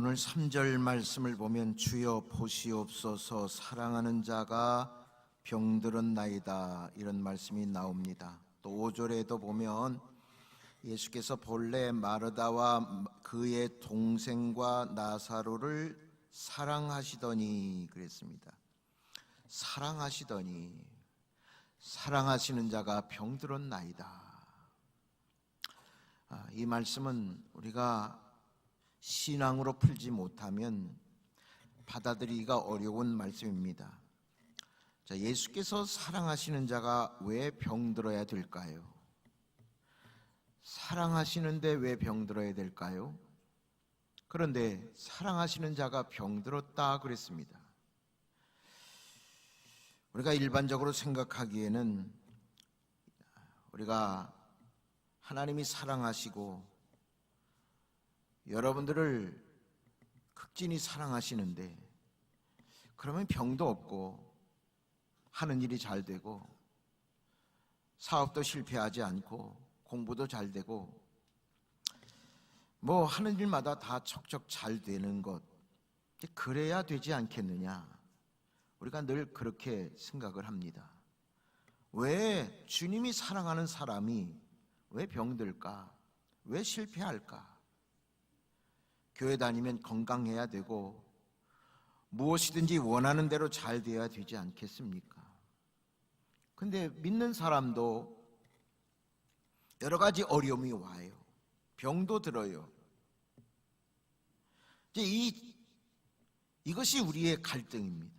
오늘 3절 말씀을 보면 주여 보시옵소서 사랑하는 자가 병들었나이다 이런 말씀이 나옵니다. 또 5절에도 보면 예수께서 본래 마르다와 그의 동생과 나사로를 사랑하시더니 그랬습니다. 사랑하시더니 사랑하시는 자가 병들었나이다. 이 말씀은 우리가 신앙으로 풀지 못하면 받아들이기가 어려운 말씀입니다. 자, 예수께서 사랑하시는 자가 왜 병들어야 될까요? 사랑하시는데 왜 병들어야 될까요? 그런데 사랑하시는 자가 병들었다 그랬습니다. 우리가 일반적으로 생각하기에는 우리가 하나님이 사랑하시고 여러분들을 극진히 사랑하시는데 그러면 병도 없고 하는 일이 잘 되고 사업도 실패하지 않고 공부도 잘 되고 뭐 하는 일마다 다 척척 잘 되는 것, 그래야 되지 않겠느냐, 우리가 늘 그렇게 생각을 합니다. 왜 주님이 사랑하는 사람이 왜 병들까? 왜 실패할까? 교회 다니면 건강해야 되고 무엇이든지 원하는 대로 잘 돼야 되지 않겠습니까? 근데 믿는 사람도 여러 가지 어려움이 와요. 병도 들어요. 이제 이것이 우리의 갈등입니다.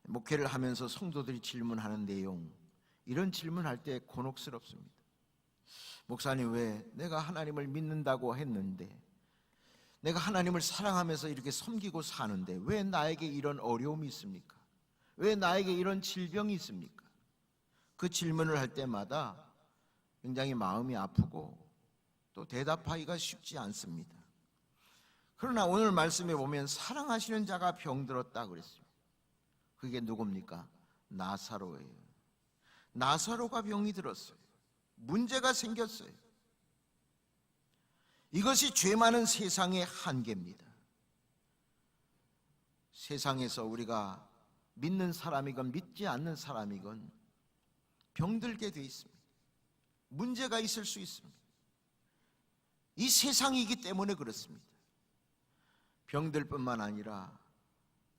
목회를 하면서 성도들이 질문하는 내용, 이런 질문할 때 곤혹스럽습니다. 목사님, 왜 내가 하나님을 믿는다고 했는데, 내가 하나님을 사랑하면서 이렇게 섬기고 사는데 왜 나에게 이런 어려움이 있습니까? 왜 나에게 이런 질병이 있습니까? 그 질문을 할 때마다 굉장히 마음이 아프고 또 대답하기가 쉽지 않습니다. 그러나 오늘 말씀에 보면 사랑하시는 자가 병들었다 그랬습니다. 그게 누굽니까? 나사로예요. 나사로가 병이 들었어요. 문제가 생겼어요. 이것이 죄 많은 세상의 한계입니다. 세상에서 우리가 믿는 사람이건 믿지 않는 사람이건 병들게 돼 있습니다. 문제가 있을 수 있습니다. 이 세상이기 때문에 그렇습니다. 병들 뿐만 아니라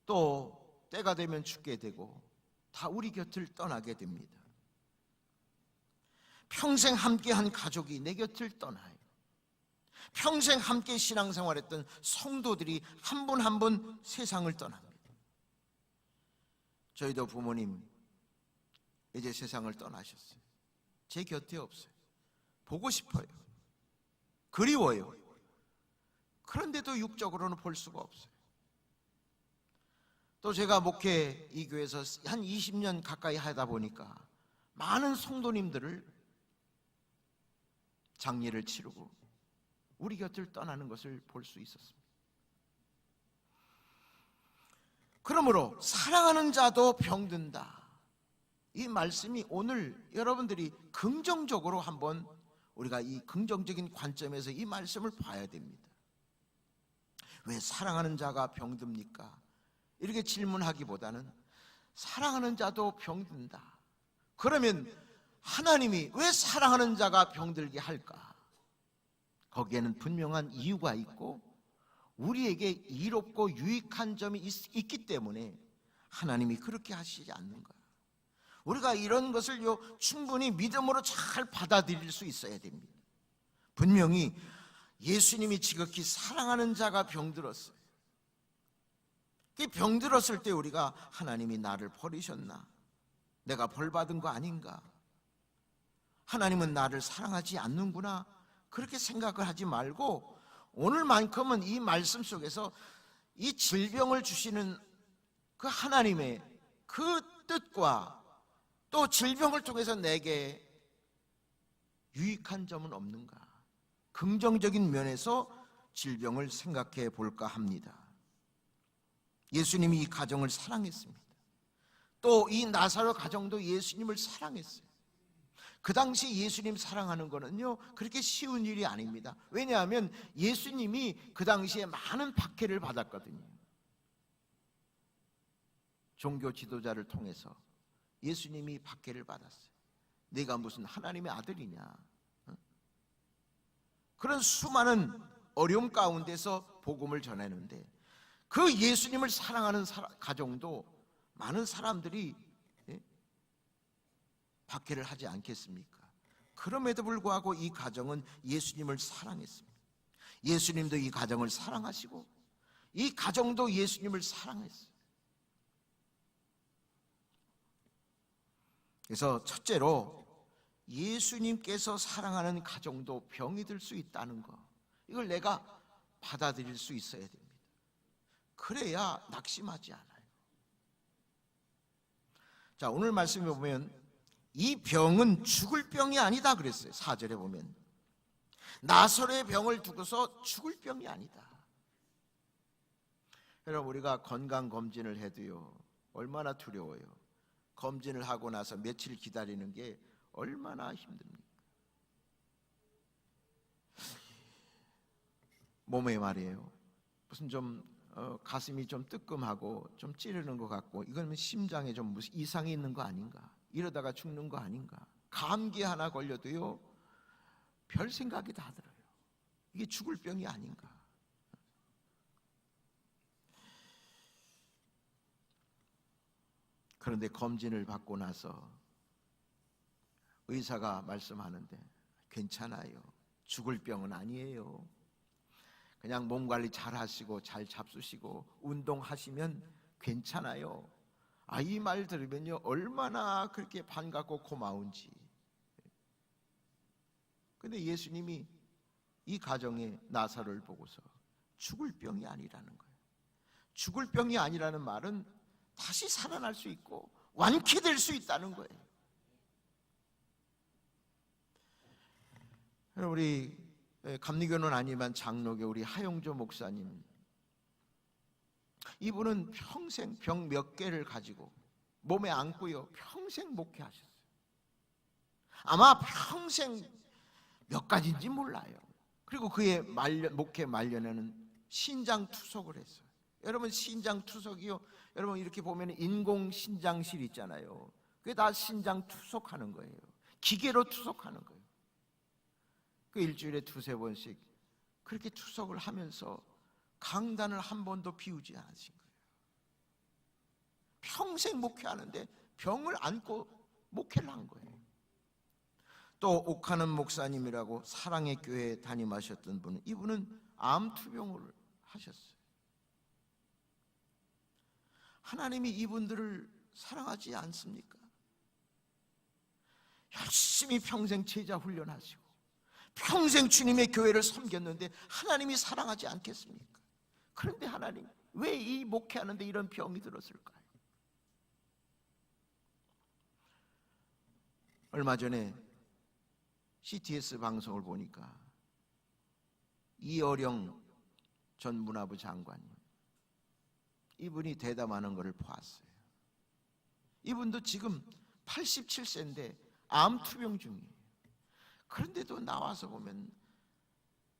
또 때가 되면 죽게 되고 다 우리 곁을 떠나게 됩니다. 평생 함께한 가족이 내 곁을 떠나요. 평생 함께 신앙생활했던 성도들이 한 분 한 분 세상을 떠납니다. 저희도 부모님 이제 세상을 떠나셨어요. 제 곁에 없어요. 보고 싶어요. 그리워요. 그런데도 육적으로는 볼 수가 없어요. 또 제가 목회 이 교회에서 한 20년 가까이 하다 보니까 많은 성도님들을 장례를 치르고 우리 곁을 떠나는 것을 볼 수 있었습니다. 그러므로 사랑하는 자도 병든다, 이 말씀이 오늘 여러분들이 긍정적으로 한번 우리가 이 긍정적인 관점에서 이 말씀을 봐야 됩니다. 왜 사랑하는 자가 병듭니까? 이렇게 질문하기보다는 사랑하는 자도 병든다. 그러면 하나님이 왜 사랑하는 자가 병들게 할까? 거기에는 분명한 이유가 있고 우리에게 이롭고 유익한 점이 있기 때문에 하나님이 그렇게 하시지 않는 거예요. 우리가 이런 것을 충분히 믿음으로 잘 받아들일 수 있어야 됩니다. 분명히 예수님이 지극히 사랑하는 자가 병들었어요. 병들었을 때 우리가 하나님이 나를 버리셨나? 내가 벌받은 거 아닌가? 하나님은 나를 사랑하지 않는구나, 그렇게 생각을 하지 말고 오늘만큼은 이 말씀 속에서 이 질병을 주시는 그 하나님의 그 뜻과 또 질병을 통해서 내게 유익한 점은 없는가, 긍정적인 면에서 질병을 생각해 볼까 합니다. 예수님이 이 가정을 사랑했습니다. 또 이 나사로 가정도 예수님을 사랑했어요. 그 당시 예수님 사랑하는 거는요 그렇게 쉬운 일이 아닙니다. 왜냐하면 예수님이 그 당시에 많은 박해를 받았거든요. 종교 지도자를 통해서 예수님이 박해를 받았어요. 네가 무슨 하나님의 아들이냐, 그런 수많은 어려움 가운데서 복음을 전하는데, 그 예수님을 사랑하는 가정도 많은 사람들이 박해를 하지 않겠습니까? 그럼에도 불구하고 이 가정은 예수님을 사랑했습니다. 예수님도 이 가정을 사랑하시고 이 가정도 예수님을 사랑했어요. 그래서 첫째로 예수님께서 사랑하는 가정도 병이 들 수 있다는 거, 이걸 내가 받아들일 수 있어야 됩니다. 그래야 낙심하지 않아요. 자, 오늘 말씀에 보면 이 병은 죽을 병이 아니다 그랬어요. 4절에 보면 나사로의 병을 두고서 죽을 병이 아니다. 여러분, 우리가 건강검진을 해도요 얼마나 두려워요. 검진을 하고 나서 며칠 기다리는 게 얼마나 힘듭니까? 몸에 말이에요 무슨 좀 가슴이 좀 뜨끔하고 좀 찌르는 것 같고, 이거는 심장에 좀 무슨 이상이 있는 거 아닌가, 이러다가 죽는 거 아닌가, 감기 하나 걸려도요 별 생각이 다 들어요. 이게 죽을 병이 아닌가. 그런데 검진을 받고 나서 의사가 말씀하는데 괜찮아요, 죽을 병은 아니에요. 그냥 몸 관리 잘 하시고 잘 잡수시고 운동하시면 괜찮아요. 이 말 들으면요 얼마나 그렇게 반갑고 고마운지. 근데 예수님이 이 가정의 나사로를 보고서 죽을 병이 아니라는 거예요. 죽을 병이 아니라는 말은 다시 살아날 수 있고 완쾌될 수 있다는 거예요. 우리 감리교는 아니지만 장로교 우리 하용조 목사님, 이분은 평생 병 몇 개를 가지고 몸에 안고요 평생 목회하셨어요. 아마 평생 몇 가지인지 몰라요. 그리고 그의 목회 말년에는 신장투석을 했어요. 여러분, 신장투석이요, 여러분 이렇게 보면 인공 신장실 있잖아요. 그게 다 신장투석하는 거예요. 기계로 투석하는 거예요. 그 일주일에 두세 번씩 그렇게 투석을 하면서 강단을 한 번도 비우지 않으신 거예요. 평생 목회하는데 병을 안고 목회를 한 거예요. 또 옥하는 목사님이라고 사랑의 교회에 담임하셨던 분은, 이분은 암 투병을 하셨어요. 하나님이 이분들을 사랑하지 않습니까? 열심히 평생 제자 훈련하시고 평생 주님의 교회를 섬겼는데 하나님이 사랑하지 않겠습니까? 그런데 하나님 왜 이 목회하는데 이런 병이 들었을까요? 얼마 전에 CTS 방송을 보니까 이어령 전 문화부 장관님, 이분이 대담하는 것을 보았어요. 이분도 지금 87세인데 암 투병 중이에요. 그런데도 나와서 보면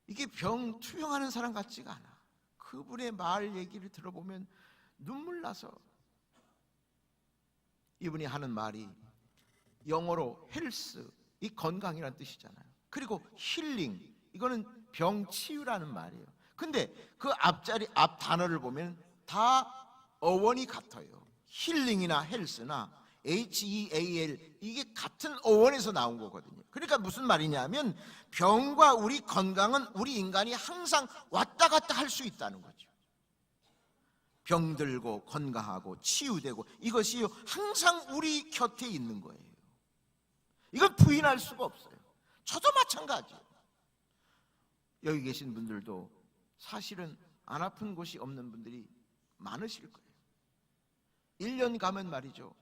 이게 병 투병하는 사람 같지가 않아. 그분의 말 얘기를 들어보면 눈물 나서. 이분이 하는 말이 영어로 헬스, 이 건강이라는 뜻이잖아요. 그리고 힐링, 이거는 병 치유라는 말이에요. 근데 그 앞 단어를 보면 다 어원이 같아요. 힐링이나 헬스나 HEAL, 이게 같은 어원에서 나온 거거든요. 그러니까 무슨 말이냐면 병과 우리 건강은 우리 인간이 항상 왔다 갔다 할 수 있다는 거죠. 병들고 건강하고 치유되고 이것이 항상 우리 곁에 있는 거예요. 이건 부인할 수가 없어요. 저도 마찬가지예요. 여기 계신 분들도 사실은 안 아픈 곳이 없는 분들이 많으실 거예요. 1년 가면 말이죠,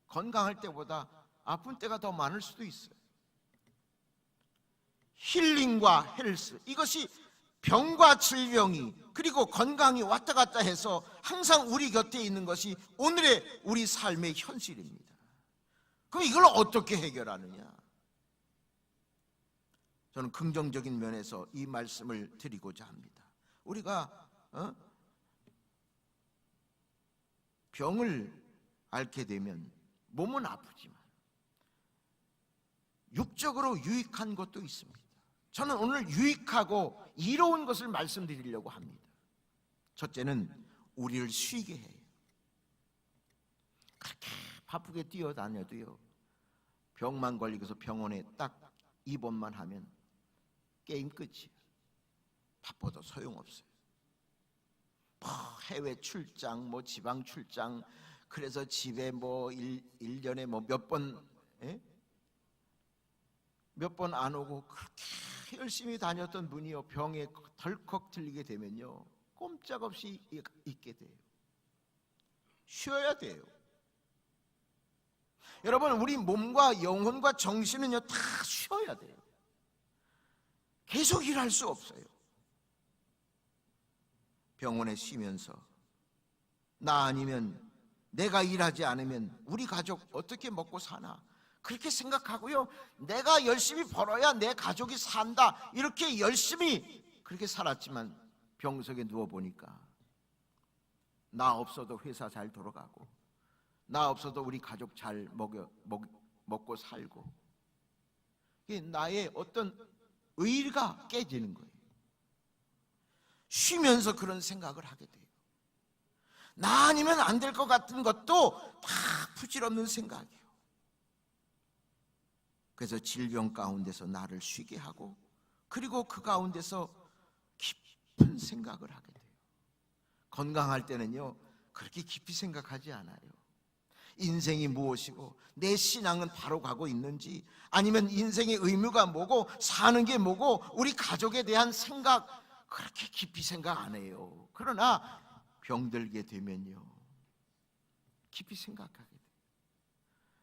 건강할 때보다 아픈 때가 더 많을 수도 있어요. 힐링과 헬스, 이것이 병과 질병이 그리고 건강이 왔다 갔다 해서 항상 우리 곁에 있는 것이 오늘의 우리 삶의 현실입니다. 그럼 이걸 어떻게 해결하느냐? 저는 긍정적인 면에서 이 말씀을 드리고자 합니다. 우리가 병을 앓게 되면 몸은 아프지만 육적으로 유익한 것도 있습니다. 저는 오늘 유익하고 이로운 것을 말씀드리려고 합니다. 첫째는 우리를 쉬게 해요. 그렇게 바쁘게 뛰어다녀도요, 병만 걸리고서 병원에 딱 입원만 하면 게임 끝이에요. 바빠도 소용없어요. 해외 출장, 지방 출장, 그래서 집에 1년에 몇 번 안 오고 그렇게 열심히 다녔던 분이요, 병에 덜컥 들리게 되면요, 꼼짝없이 있게 돼요. 쉬어야 돼요. 여러분, 우리 몸과 영혼과 정신은요, 다 쉬어야 돼요. 계속 일할 수 없어요. 병원에 쉬면서 나 아니면 내가 일하지 않으면 우리 가족 어떻게 먹고 사나, 그렇게 생각하고요, 내가 열심히 벌어야 내 가족이 산다, 이렇게 열심히 그렇게 살았지만 병석에 누워보니까 나 없어도 회사 잘 돌아가고, 나 없어도 우리 가족 잘 먹고 살고, 나의 어떤 의의가 깨지는 거예요. 쉬면서 그런 생각을 하게 돼요. 나 아니면 안 될 것 같은 것도 다 부질없는 생각이에요. 그래서 질병 가운데서 나를 쉬게 하고, 그리고 그 가운데서 깊은 생각을 하게 돼요. 건강할 때는요, 그렇게 깊이 생각하지 않아요. 인생이 무엇이고 내 신앙은 바로 가고 있는지, 아니면 인생의 의무가 뭐고 사는 게 뭐고, 우리 가족에 대한 생각 그렇게 깊이 생각 안 해요. 그러나 병들게 되면요, 깊이 생각하게 돼요.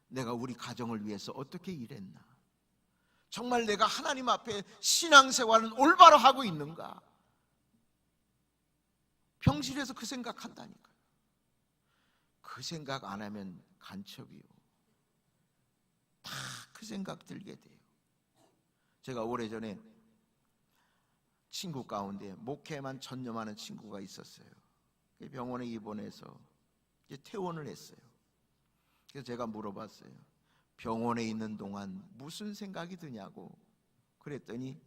내가 우리 가정을 위해서 어떻게 일했나, 정말 내가 하나님 앞에 신앙생활은 올바로 하고 있는가, 병실에서 그 생각한다니까요. 그 생각 안 하면 간첩이요, 다 그 생각 들게 돼요. 제가 오래전에 친구 가운데 목회만 전념하는 친구가 있었어요. 병원에 입원해서 이제 퇴원을 했어요. 그래서 제가 물어봤어요. 병원에 있는 동안 무슨 생각이 드냐고. 그랬더니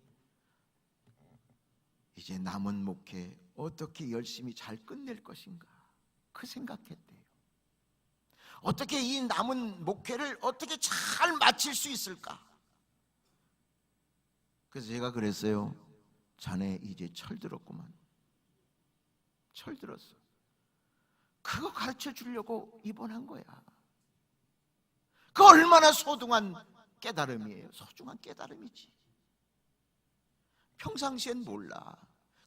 이제 남은 목회 어떻게 열심히 잘 끝낼 것인가, 그 생각했대요. 어떻게 이 남은 목회를 어떻게 잘 마칠 수 있을까. 그래서 제가 그랬어요. 자네 이제 철들었구만. 철들었어. 그거 가르쳐 주려고 입원한 거야. 그 얼마나 소중한 깨달음이에요. 소중한 깨달음이지. 평상시엔 몰라.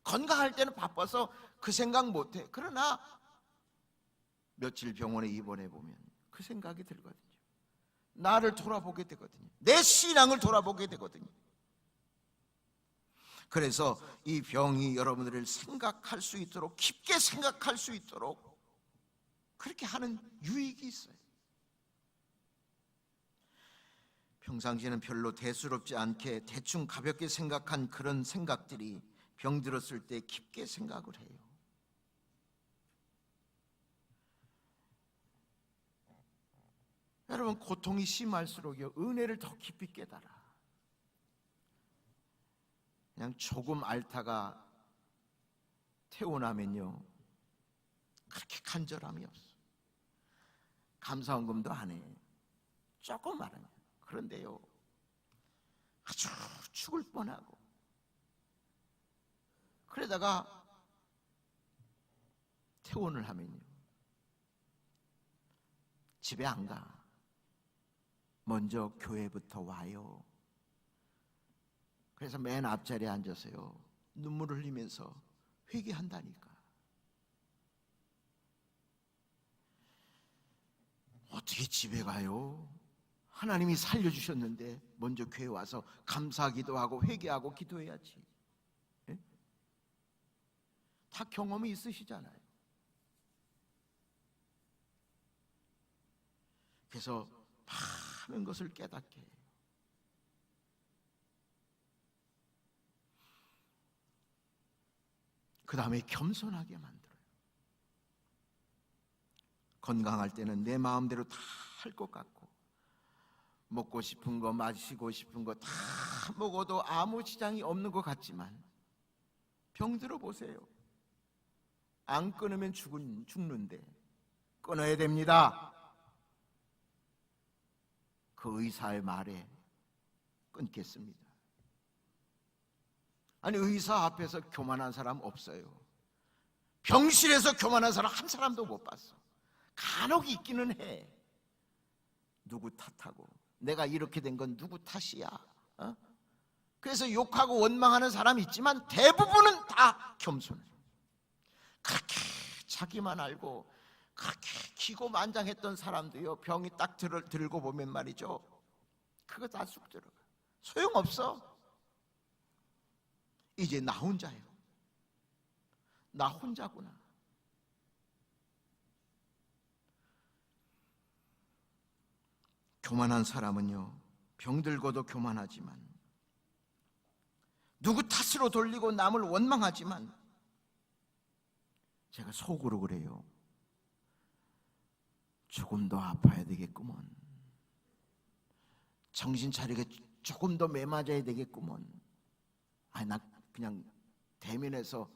건강할 때는 바빠서 그 생각 못해. 그러나 며칠 병원에 입원해 보면 그 생각이 들거든요. 나를 돌아보게 되거든요. 내 신앙을 돌아보게 되거든요. 그래서 이 병이 여러분들을 생각할 수 있도록, 깊게 생각할 수 있도록 그렇게 하는 유익이 있어요. 평상시에는 별로 대수롭지 않게 대충 가볍게 생각한 그런 생각들이 병들었을 때 깊게 생각을 해요. 여러분, 고통이 심할수록요, 은혜를 더 깊이 깨달아. 그냥 조금 앓다가 퇴원하면요, 그렇게 간절함이 없어. 감사원금도 안 해. 조금 말하냐. 그런데요, 아주 죽을 뻔하고, 그러다가 퇴원을 하면요, 집에 안 가. 먼저 교회부터 와요. 그래서 맨 앞자리에 앉아서요, 눈물을 흘리면서 회개한다니까. 어떻게 집에 가요? 하나님이 살려주셨는데 먼저 교회 와서 감사하기도 하고 회개하고 기도해야지. 예? 다 경험이 있으시잖아요. 그래서 많은 것을 깨닫게 해요. 그 다음에 겸손하게 만들어요. 건강할 때는 내 마음대로 다 할 것 같고, 먹고 싶은 거 마시고 싶은 거 다 먹어도 아무 지장이 없는 것 같지만, 병들어 보세요. 안 끊으면 죽는데 끊어야 됩니다. 그 의사의 말에 끊겠습니다. 아니, 의사 앞에서 교만한 사람 없어요. 병실에서 교만한 사람 한 사람도 못 봤어. 간혹 있기는 해. 누구 탓하고, 내가 이렇게 된 건 누구 탓이야, 그래서 욕하고 원망하는 사람이 있지만 대부분은 다 겸손해요. 그렇게 자기만 알고 그렇게 기고만장했던 사람도요, 병이 딱 들고 보면 말이죠, 그거 다 쑥 들어가. 소용없어. 이제 나 혼자예요. 나 혼자구나. 교만한 사람은요, 병들고도 교만하지만, 누구 탓으로 돌리고 남을 원망하지만, 제가 속으로 그래요. 조금 더 아파야 되겠구먼. 정신 차리게 조금 더 매맞아야 되겠구먼. 아니, 나 그냥 대면해서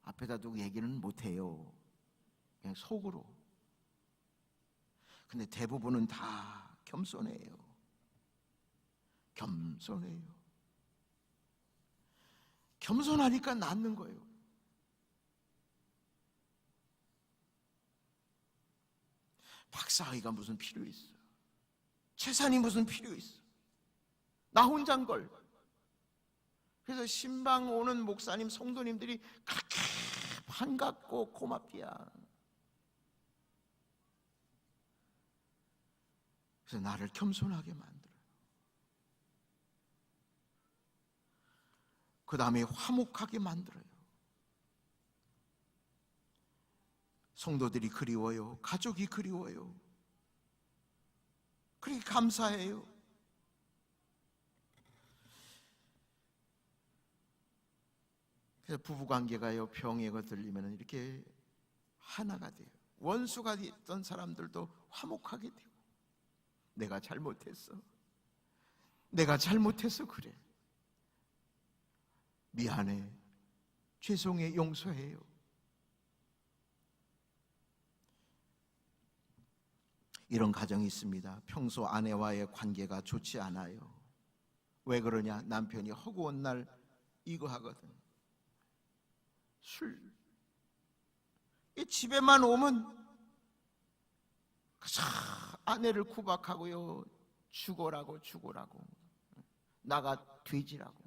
앞에다 두고 얘기는 못해요. 그냥 속으로. 근데 대부분은 다 겸손해요. 겸손해요. 겸손하니까 낫는 거예요. 박사학위가 무슨 필요 있어? 재산이 무슨 필요 있어? 나 혼자인 걸. 그래서 신방 오는 목사님, 성도님들이 그렇게 반갑고 고맙디야. 그래서 나를 겸손하게 만들어요. 그 다음에 화목하게 만들어요. 성도들이 그리워요. 가족이 그리워요. 그렇게 감사해요. 그래서 부부관계가요, 병에 거들리면 이렇게 하나가 돼요. 원수가 있던 사람들도 화목하게 되고, 내가 잘못했어. 내가 잘못해서 그래. 미안해. 죄송해. 용서해요. 이런 가정이 있습니다. 평소 아내와의 관계가 좋지 않아요. 왜 그러냐? 남편이 허구한 날 이거 하거든. 술. 집에만 오면 아내를 구박하고요, 죽어라고 나가 뒤지라고.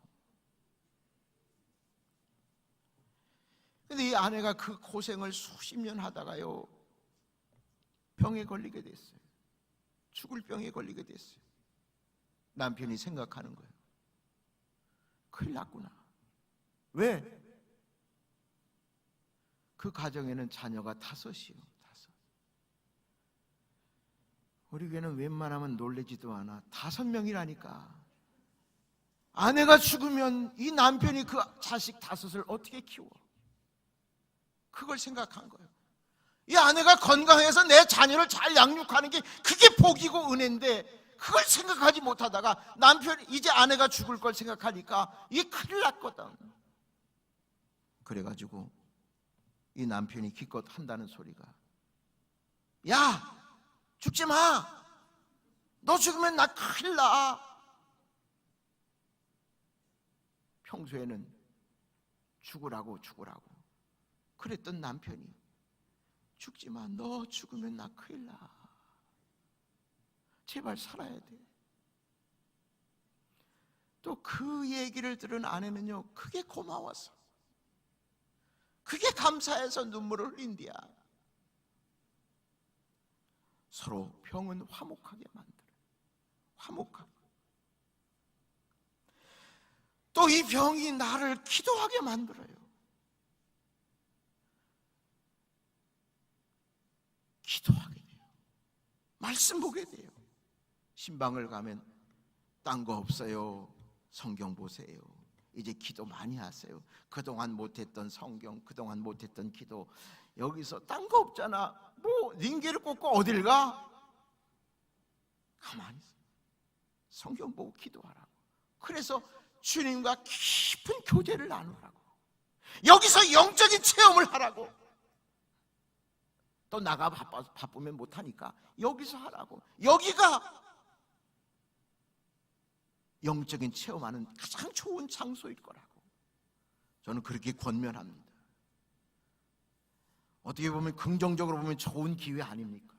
근데 이 아내가 그 고생을 수십 년 하다가요, 병에 걸리게 됐어요. 죽을 병에 걸리게 됐어요. 남편이 생각하는 거예요. 큰일 났구나. 왜? 그 가정에는 자녀가 5이요. 5. 우리 교회는 웬만하면 놀래지도 않아. 5명이라니까. 아내가 죽으면 이 남편이 그 자식 5을 어떻게 키워? 그걸 생각한 거예요. 이 아내가 건강해서 내 자녀를 잘 양육하는 게 그게 복이고 은혜인데, 그걸 생각하지 못하다가 남편이 이제 아내가 죽을 걸 생각하니까 이게 큰일 났거든. 그래가지고 이 남편이 기껏 한다는 소리가, 야, 죽지 마. 너 죽으면 나 큰일 나. 평소에는 죽으라고 그랬던 남편이, 죽지 마. 너 죽으면 나 큰일 나. 제발 살아야 돼. 또 그 얘기를 들은 아내는요, 그게 고마워서, 그게 감사해서 눈물을 흘린디야. 서로 병은 화목하게 만들어요. 화목하게. 또 이 병이 나를 기도하게 만들어요. 기도하게 돼요. 말씀 보게 돼요. 신방을 가면 딴 거 없어요. 성경 보세요. 이제 기도 많이 하세요. 그동안 못했던 성경, 그동안 못했던 기도, 여기서 딴 거 없잖아. 뭐 링게를 꽂고 어딜 가? 가만히 있어. 성경 보고 기도하라고. 그래서 주님과 깊은 교제를 나누라고. 여기서 영적인 체험을 하라고. 또 나가 바쁘면 못하니까 여기서 하라고. 여기가 영적인 체험하는 가장 좋은 장소일 거라고 저는 그렇게 권면합니다. 어떻게 보면 긍정적으로 보면 좋은 기회 아닙니까?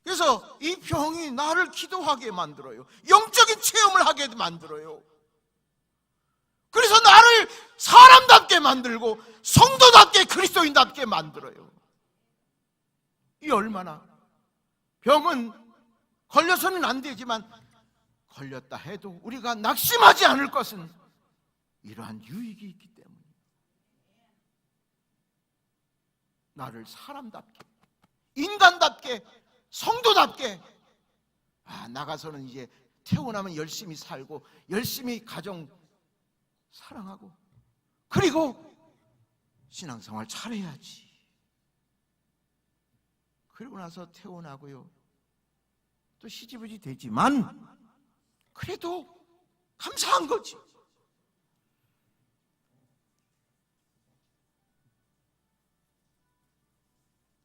그래서 이 병이 나를 기도하게 만들어요. 영적인 체험을 하게 만들어요. 그래서 나를 사람답게 만들고 성도답게 그리스도인답게 만들어요. 이 얼마나, 병은 걸려서는 안 되지만 걸렸다 해도 우리가 낙심하지 않을 것은 이러한 유익이 있기 때문에 나를 사람답게, 인간답게, 성도답게, 나가서는 이제 태어나면 열심히 살고 열심히 가정 사랑하고 그리고 신앙생활 잘해야지. 그리고 나서 태어나고요, 또 시집이 되지만 그래도 감사한 거지.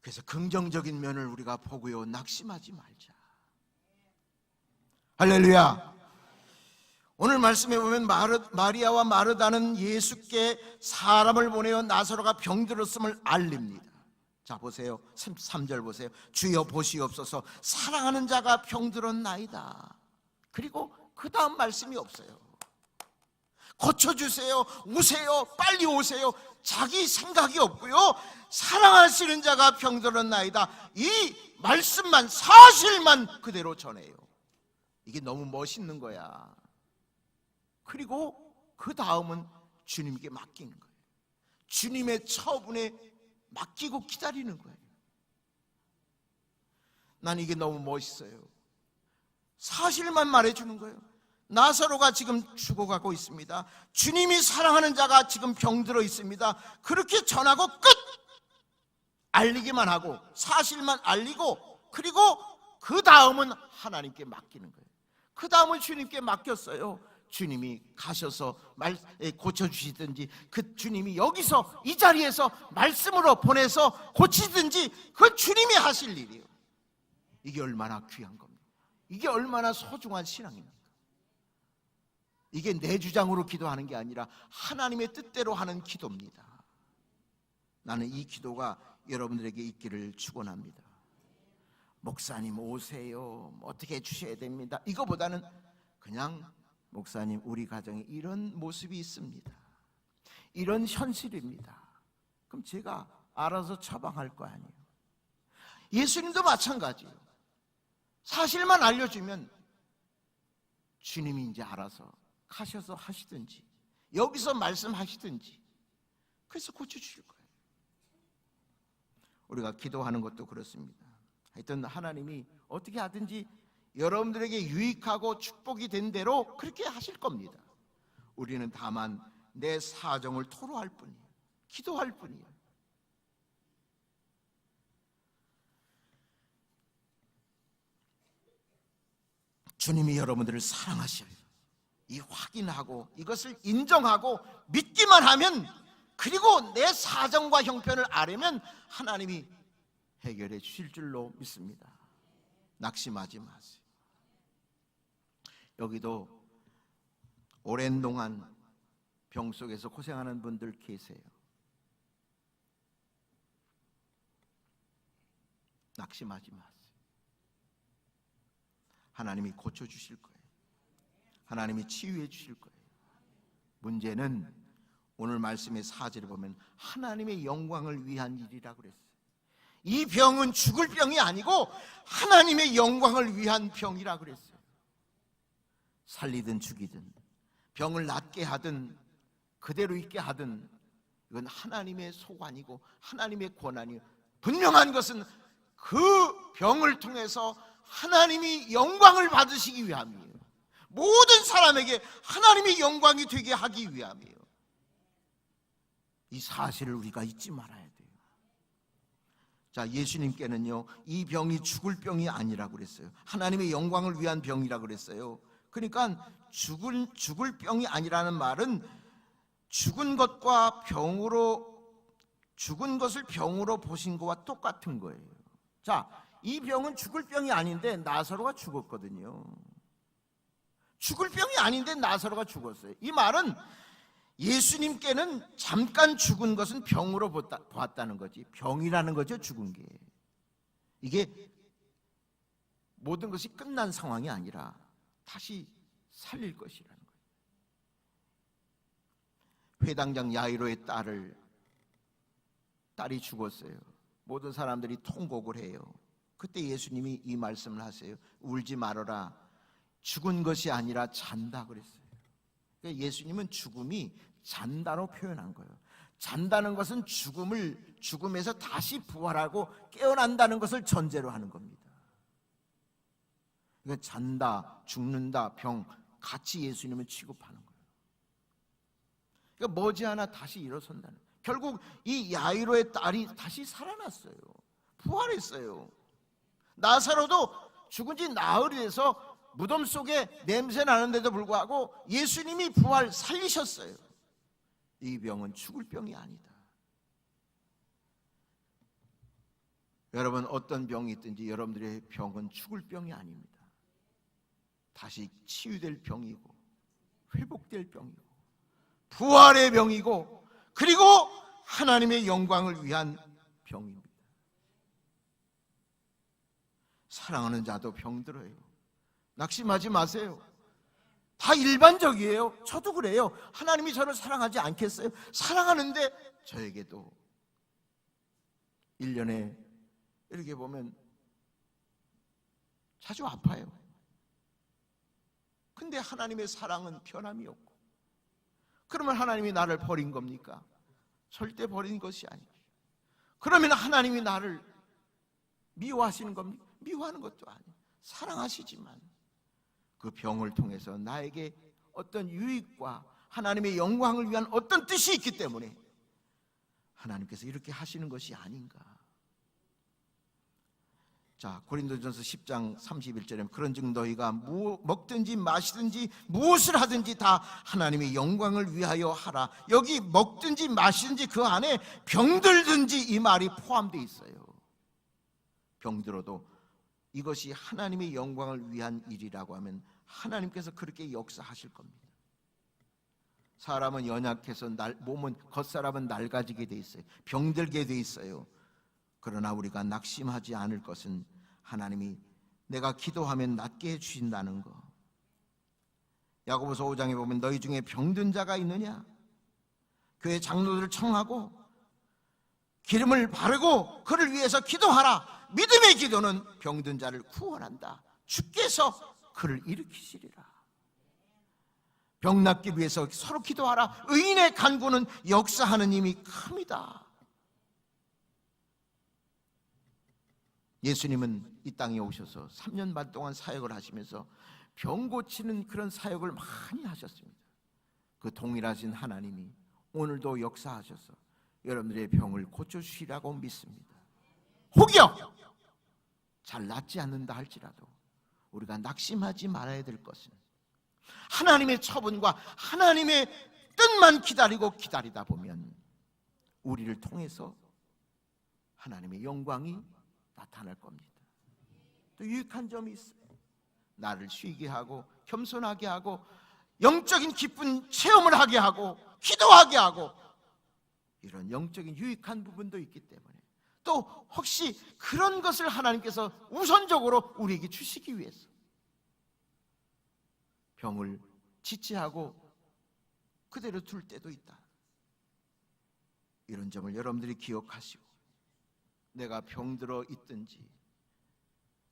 그래서 긍정적인 면을 우리가 보고요, 낙심하지 말자. 할렐루야. 오늘 말씀에 보면 마리아와 마르다는 예수께 사람을 보내어 나사로가 병들었음을 알립니다. 자 보세요, 3절 보세요. 주여 보시옵소서, 사랑하는 자가 병들었나이다. 그리고 그 다음 말씀이 없어요. 고쳐주세요, 오세요, 빨리 오세요, 자기 생각이 없고요, 사랑하시는 자가 병들었나이다. 이 말씀만, 사실만 그대로 전해요. 이게 너무 멋있는 거야. 그리고 그 다음은 주님께 맡기는 거예요. 주님의 처분에 맡기고 기다리는 거예요. 난 이게 너무 멋있어요. 사실만 말해주는 거예요. 나사로가 지금 죽어가고 있습니다. 주님이 사랑하는 자가 지금 병들어 있습니다. 그렇게 전하고 끝! 알리기만 하고 사실만 알리고, 그리고 그 다음은 하나님께 맡기는 거예요. 그 다음은 주님께 맡겼어요. 주님이 가셔서 고쳐주시든지, 그 주님이 여기서 이 자리에서 말씀으로 보내서 고치든지, 그 주님이 하실 일이에요. 이게 얼마나 귀한 겁니다. 이게 얼마나 소중한 신앙입니까? 이게 내 주장으로 기도하는 게 아니라 하나님의 뜻대로 하는 기도입니다. 나는 이 기도가 여러분들에게 있기를 축원합니다. 목사님 오세요, 어떻게 해주셔야 됩니다, 이거보다는 그냥 목사님 우리 가정에 이런 모습이 있습니다, 이런 현실입니다, 그럼 제가 알아서 처방할 거 아니에요. 예수님도 마찬가지예요. 사실만 알려주면 주님이 이제 알아서 가셔서 하시든지 여기서 말씀하시든지, 그래서 고쳐주실 거예요. 우리가 기도하는 것도 그렇습니다. 하여튼 하나님이 어떻게 하든지 여러분들에게 유익하고 축복이 된 대로 그렇게 하실 겁니다. 우리는 다만 내 사정을 토로할 뿐이에요. 기도할 뿐이에요. 주님이 여러분들을 사랑하셔요. 이 확인하고 이것을 인정하고 믿기만 하면, 그리고 내 사정과 형편을 알면 하나님이 해결해 주실 줄로 믿습니다. 낙심하지 마세요. 여기도 오랜 동안 병 속에서 고생하는 분들 계세요. 낙심하지 마세요. 하나님이 고쳐주실 거예요. 하나님이 치유해 주실 거예요. 문제는 오늘 말씀의 4절에 보면 하나님의 영광을 위한 일이라고 그랬어요. 이 병은 죽을 병이 아니고 하나님의 영광을 위한 병이라고 그랬어요. 살리든 죽이든, 병을 낫게 하든 그대로 있게 하든, 이건 하나님의 소관이고 하나님의 권한이에요. 분명한 것은 그 병을 통해서 하나님이 영광을 받으시기 위함이에요. 모든 사람에게 하나님의 영광이 되게 하기 위함이에요. 이 사실을 우리가 잊지 말아야 돼요. 자, 예수님께는요, 이 병이 죽을 병이 아니라고 그랬어요. 하나님의 영광을 위한 병이라고 그랬어요. 그러니까 죽을 병이 아니라는 말은 죽은 것을 병으로 보신 것과 똑같은 거예요. 자, 이 병은 죽을 병이 아닌데 나사로가 죽었거든요. 죽을 병이 아닌데 나사로가 죽었어요. 이 말은 예수님께는 잠깐 죽은 것은 병으로 보았다는 거지, 병이라는 거죠. 죽은 게, 이게 모든 것이 끝난 상황이 아니라 다시 살릴 것이라는 거예요. 회당장 야이로의 딸이 죽었어요. 모든 사람들이 통곡을 해요. 그때 예수님이 이 말씀을 하세요. 울지 말아라, 죽은 것이 아니라 잔다 그랬어요. 그러니까 예수님은 죽음이 잔다로 표현한 거예요. 잔다는 것은 죽음에서 다시 부활하고 깨어난다는 것을 전제로 하는 겁니다. 그러니까 잔다, 죽는다, 병 같이 예수님은 취급하는 거예요. 그러니까 머지않아 다시 일어선다는 거예요. 결국 이 야이로의 딸이 다시 살아났어요. 부활했어요. 나사로도 죽은 지 나흘이 돼서 무덤 속에 냄새 나는데도 불구하고 예수님이 부활 살리셨어요. 이 병은 죽을 병이 아니다. 여러분, 어떤 병이 있든지 여러분들의 병은 죽을 병이 아닙니다. 다시 치유될 병이고 회복될 병이고 부활의 병이고 그리고 하나님의 영광을 위한 병입니다. 사랑하는 자도 병들어요. 낙심하지 마세요. 다 일반적이에요. 저도 그래요. 하나님이 저를 사랑하지 않겠어요? 사랑하는데 저에게도 1년에 이렇게 보면 자주 아파요. 근데 하나님의 사랑은 변함이 없고, 그러면 하나님이 나를 버린 겁니까? 절대 버린 것이 아니죠. 그러면 하나님이 나를 미워하시는 겁니까? 미워하는 것도 아니에요. 사랑하시지만 그 병을 통해서 나에게 어떤 유익과 하나님의 영광을 위한 어떤 뜻이 있기 때문에 하나님께서 이렇게 하시는 것이 아닌가. 자, 고린도전서 10장 31절에 그런즉 너희가 먹든지 마시든지 무엇을 하든지 다 하나님의 영광을 위하여 하라. 여기 먹든지 마시든지 그 안에 병들든지 이 말이 포함되어 있어요. 병들어도 이것이 하나님의 영광을 위한 일이라고 하면 하나님께서 그렇게 역사하실 겁니다. 사람은 연약해서 몸은 겉사람은 낡아지게 돼 있어요. 병들게 돼 있어요. 그러나 우리가 낙심하지 않을 것은 하나님이 내가 기도하면 낫게 해주신다는 거. 야고보서 5장에 보면 너희 중에 병든 자가 있느냐? 교회 장로들을 청하고 기름을 바르고 그를 위해서 기도하라. 믿음의 기도는 병든 자를 구원한다. 주께서 그를 일으키시리라. 병 낫기 위해서 서로 기도하라. 의인의 간구는 역사하는 힘이 큽니다. 예수님은 이 땅에 오셔서 3년 반 동안 사역을 하시면서 병 고치는 그런 사역을 많이 하셨습니다. 그 동일하신 하나님이 오늘도 역사하셔서 여러분들의 병을 고쳐주시라고 믿습니다. 혹여 잘 낫지 않는다 할지라도 우리가 낙심하지 말아야 될 것은 하나님의 처분과 하나님의 뜻만 기다리다 보면 우리를 통해서 하나님의 영광이 나타날 겁니다. 또 유익한 점이 있어요. 나를 쉬게 하고 겸손하게 하고 영적인 기쁜 체험을 하게 하고 기도하게 하고 이런 영적인 유익한 부분도 있기 때문에 또 혹시 그런 것을 하나님께서 우선적으로 우리에게 주시기 위해서 병을 지체하고 그대로 둘 때도 있다. 이런 점을 여러분들이 기억하시고 내가 병들어 있든지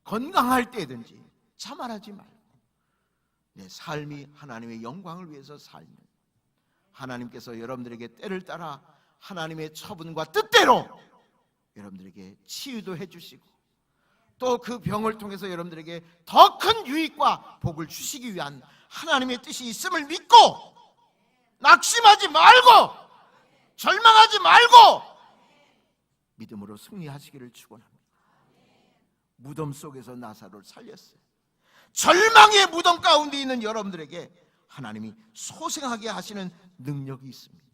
건강할 때든지 자만하지 말고 내 삶이 하나님의 영광을 위해서 살면 하나님께서 여러분들에게 때를 따라 하나님의 처분과 뜻대로 여러분들에게 치유도 해주시고 또 그 병을 통해서 여러분들에게 더 큰 유익과 복을 주시기 위한 하나님의 뜻이 있음을 믿고 낙심하지 말고 절망하지 말고 믿음으로 승리하시기를 축원합니다. 무덤 속에서 나사로를 살렸어요. 절망의 무덤 가운데 있는 여러분들에게 하나님이 소생하게 하시는 능력이 있습니다.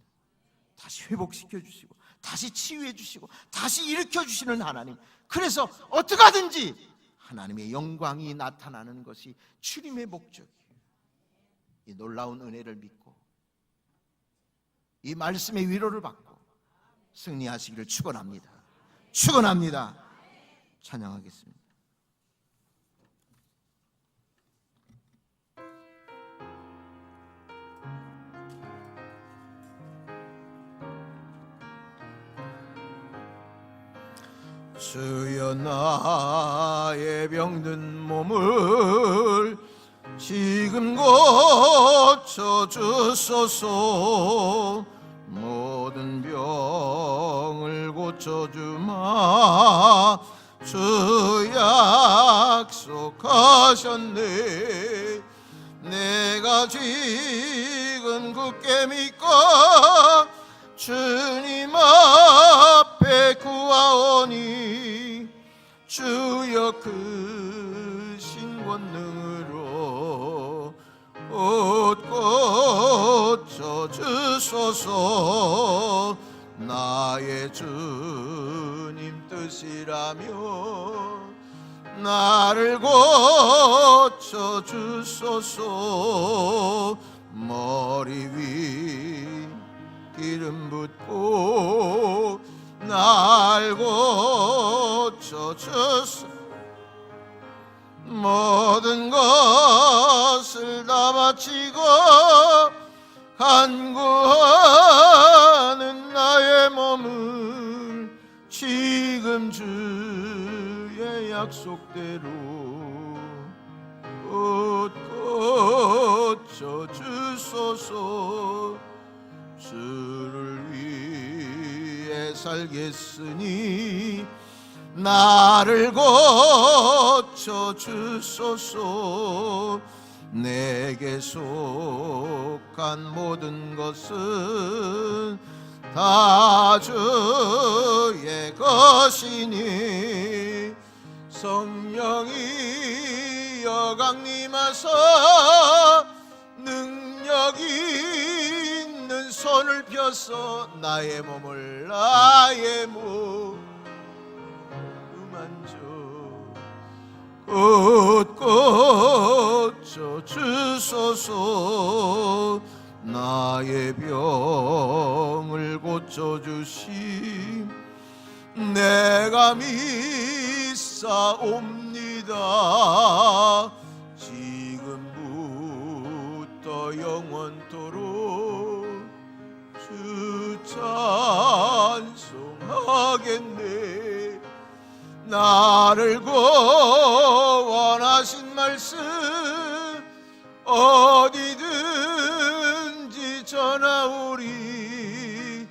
다시 회복시켜 주시고 다시 치유해 주시고 다시 일으켜 주시는 하나님. 그래서 어떻게 하든지 하나님의 영광이 나타나는 것이 주님의 목적이에요. 이 놀라운 은혜를 믿고 이 말씀의 위로를 받고 승리하시기를 축원합니다. 축원합니다. 찬양하겠습니다. 주여 나의 병든 몸을 지금 고쳐주소서. 모든 병을 고쳐주마 주 약속하셨네. 내가 지금 굳게 믿고 주님 앞에 구하오니 주여 크신 권능으로 옷 고쳐주소서. 나의 주님 뜻이라며 나를 고쳐주소서. 머리 위 기름 붓고 날 고쳐주소서. 모든 것을 다 바치고 간구하는 나의 몸을 지금 주의 약속대로 옷 고쳐주소서. 주를 위해 살겠으니 나를 고쳐주소서. 내게 속한 모든 것은 다 주의 것이니 성령이여 강림하사 능력 있는 손을 펴서 나의 몸을 만져 옷 고쳐주소서. 나의 병을 고쳐주심 내가 믿사옵니다. 지금부터 영원토록 주 찬송하겠네. 나를 구원하신 말씀 어디든지 전하오리.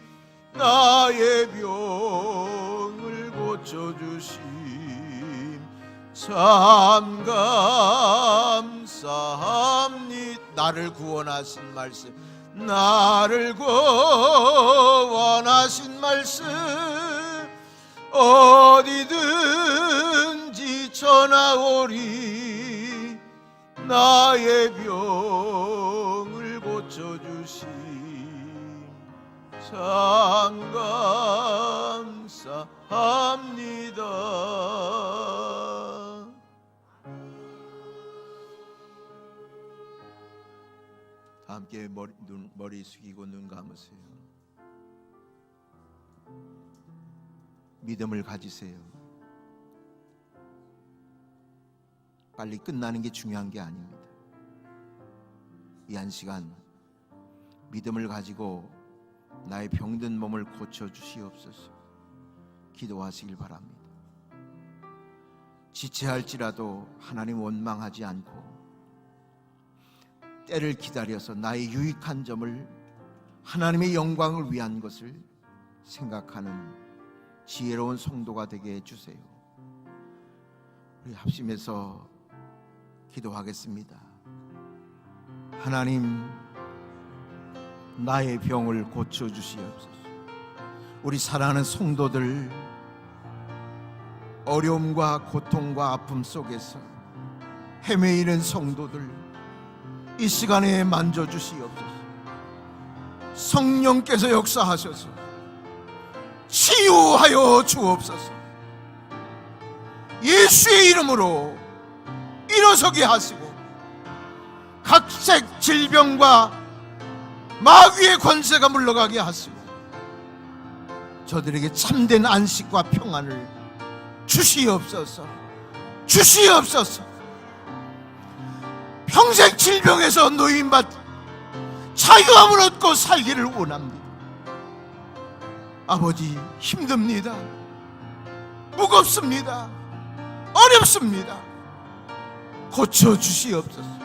나의 병을 고쳐주심 참 감사합니다. 나를 구원하신 말씀 나를 구원하신 말씀 어디든지 전하오리. 나의 병을 고쳐주심 참 감사합니다. 함께 머리 숙이고 눈 감으세요. 믿음을 가지세요. 빨리 끝나는 게 중요한 게 아닙니다. 이 한 시간 믿음을 가지고 나의 병든 몸을 고쳐주시옵소서 기도하시길 바랍니다. 지체할지라도 하나님 원망하지 않고 때를 기다려서 나의 유익한 점을 하나님의 영광을 위한 것을 생각하는 지혜로운 성도가 되게 해주세요. 우리 합심해서 기도하겠습니다. 하나님, 나의 병을 고쳐주시옵소서. 우리 사랑하는 성도들, 어려움과 고통과 아픔 속에서 헤매이는 성도들, 이 시간에 만져주시옵소서. 성령께서 역사하셔서 치유하여 주옵소서. 예수의 이름으로 일어서게 하시고 각색 질병과 마귀의 권세가 물러가게 하시고 저들에게 참된 안식과 평안을 주시옵소서. 주시옵소서. 평생 질병에서 노임받 자유함을 얻고 살기를 원합니다. 아버지, 힘듭니다. 무겁습니다. 어렵습니다. 고쳐주시옵소서.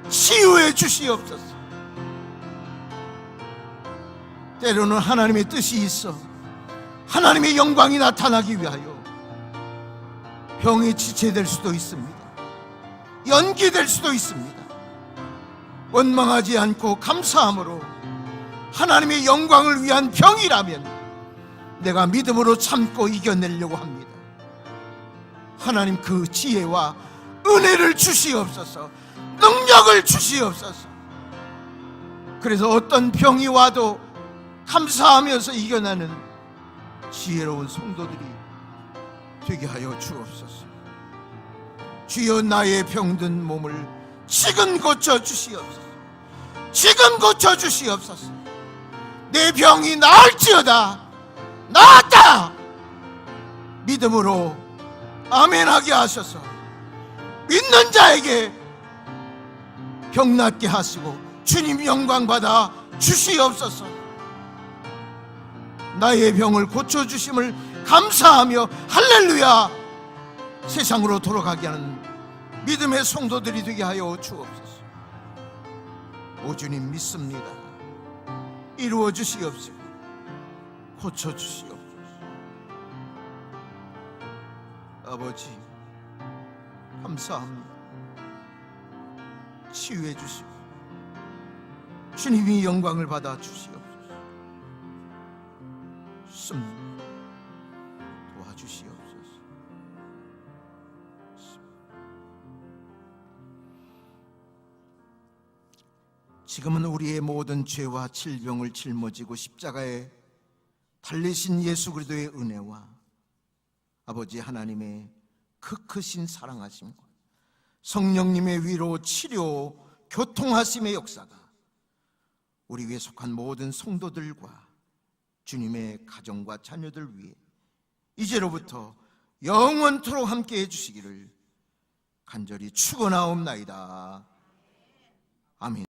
치유해 주시옵소서. 때로는 하나님의 뜻이 있어 하나님의 영광이 나타나기 위하여 병이 지체될 수도 있습니다. 연기될 수도 있습니다. 원망하지 않고 감사함으로 하나님의 영광을 위한 병이라면 내가 믿음으로 참고 이겨내려고 합니다. 하나님, 그 지혜와 은혜를 주시옵소서. 능력을 주시옵소서. 그래서 어떤 병이 와도 감사하면서 이겨내는 지혜로운 성도들이 되게 하여 주옵소서. 주여, 나의 병든 몸을 지금 고쳐 주시옵소서. 지금 고쳐 주시옵소서. 내 병이 나을지어다. 나았다. 믿음으로 아멘하게 하셔서 믿는 자에게 병 낫게 하시고 주님 영광 받아 주시옵소서. 나의 병을 고쳐주심을 감사하며 할렐루야, 세상으로 돌아가게 하는 믿음의 성도들이 되게 하여 주옵소서. 오 주님, 믿습니다. 이루어 주시옵소서. 고쳐 주시옵소서. 아버지, 감사합니다. 치유해 주시고 주님이 영광을 받아 주시옵소서. 도와주시옵소서. 지금은 우리의 모든 죄와 질병을 짊어지고 십자가에 달리신 예수 그리스도의 은혜와 아버지 하나님의 크신 사랑하심과 성령님의 위로, 치료, 교통하심의 역사가 우리 위에 속한 모든 성도들과 주님의 가정과 자녀들 위해 이제로부터 영원토록 함께 해주시기를 간절히 축원하옵나이다. 아멘.